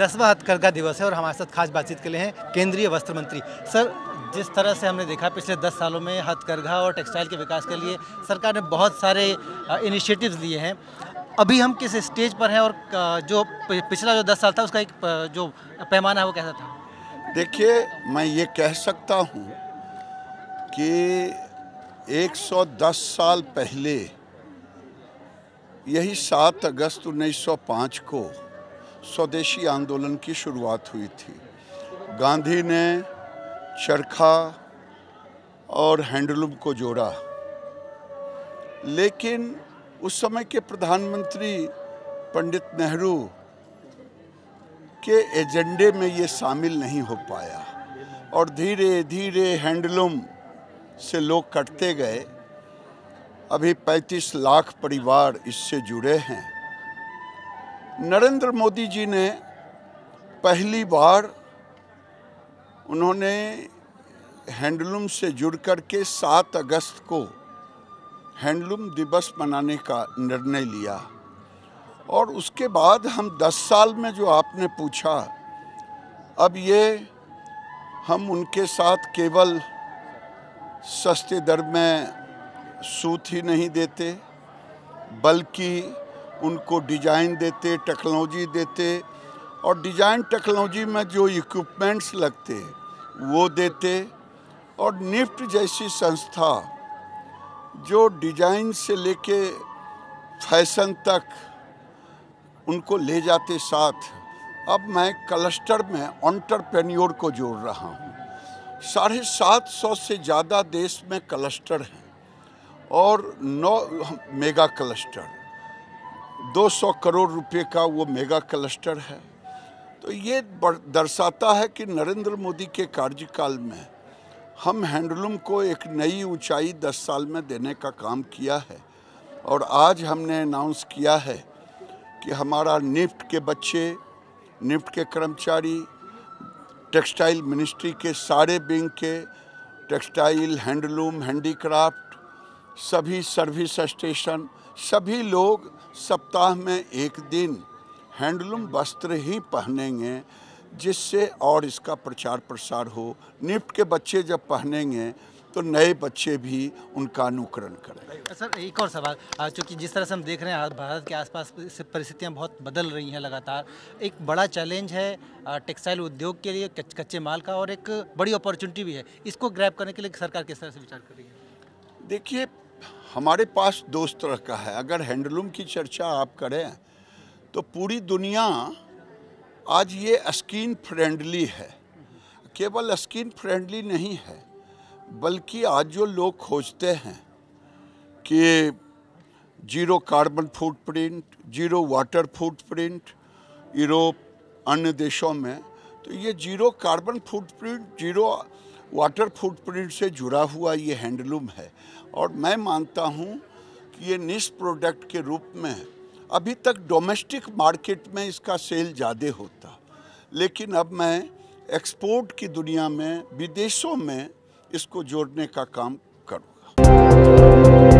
10वां हथकरघा दिवस है और हमारे साथ खास बातचीत के लिए हैं केंद्रीय वस्त्र मंत्री। सर, जिस तरह से हमने देखा पिछले 10 सालों में हथकरघा और टेक्सटाइल के विकास के लिए सरकार ने बहुत सारे इनिशिएटिव्स लिए हैं। अभी हम किस स्टेज पर हैं और जो पिछला जो 10 साल था उसका एक जो पैमाना है वो कैसा था? देखिए, मैं ये कह सकता हूँ कि 110 साल पहले यही 7 अगस्त 1905 को स्वदेशी आंदोलन की शुरुआत हुई थी। गांधी ने चरखा और हैंडलूम को जोड़ा, लेकिन उस समय के प्रधानमंत्री पंडित नेहरू के एजेंडे में ये शामिल नहीं हो पाया और धीरे धीरे हैंडलूम से लोग कटते गए। अभी 35 लाख परिवार इससे जुड़े हैं। नरेंद्र मोदी जी ने पहली बार उन्होंने हैंडलूम से जुड़ कर के 7 अगस्त को हैंडलूम दिवस मनाने का निर्णय लिया और उसके बाद हम 10 साल में जो आपने पूछा, अब ये हम उनके साथ केवल सस्ते दर में सूत ही नहीं देते, बल्कि उनको डिज़ाइन देते, टेक्नोलॉजी देते और डिज़ाइन टेक्नोलॉजी में जो इक्विपमेंट्स लगते वो देते और निफ्ट जैसी संस्था जो डिज़ाइन से लेके फैशन तक उनको ले जाते साथ। अब मैं क्लस्टर में एंटरप्रेन्योर को जोड़ रहा हूँ। 750 से ज़्यादा देश में क्लस्टर हैं और 9 मेगा क्लस्टर, 200 करोड़ रुपए का वो मेगा क्लस्टर है। तो ये दर्शाता है कि नरेंद्र मोदी के कार्यकाल में हम हैंडलूम को एक नई ऊंचाई 10 साल में देने का काम किया है और आज हमने अनाउंस किया है कि हमारा निफ्ट के बच्चे, निफ्ट के कर्मचारी, टेक्सटाइल मिनिस्ट्री के सारे विंग के, टेक्सटाइल, हैंडलूम, हैंडीक्राफ्ट, सभी सर्विस स्टेशन, सभी लोग सप्ताह में एक दिन हैंडलूम वस्त्र ही पहनेंगे, जिससे और इसका प्रचार प्रसार हो। निफ्ट के बच्चे जब पहनेंगे तो नए बच्चे भी उनका अनुकरण करें। सर, एक और सवाल, चूँकि जिस तरह से हम देख रहे हैं भारत के आसपास परिस्थितियां बहुत बदल रही हैं लगातार, एक बड़ा चैलेंज है टेक्सटाइल उद्योग के लिए कच्चे माल का और एक बड़ी अपॉर्चुनिटी भी है। इसको ग्रैब करने के लिए सरकार किस तरह से विचार कर रही है? देखिए, हमारे पास 2 तरह का है। अगर हैंडलूम की चर्चा आप करें तो पूरी दुनिया आज ये स्किन फ्रेंडली है। केवल स्किन फ्रेंडली नहीं है, बल्कि आज जो लोग खोजते हैं कि zero carbon footprint, zero water footprint, Europe, अन्य देशों में, तो ये zero carbon footprint, zero water footprint से जुड़ा हुआ ये हैंडलूम है। और मैं मानता हूँ कि ये निश प्रोडक्ट के रूप में अभी तक डोमेस्टिक मार्केट में इसका सेल ज़्यादा होता, लेकिन अब मैं एक्सपोर्ट की दुनिया में, विदेशों में इसको जोड़ने का काम करूँगा।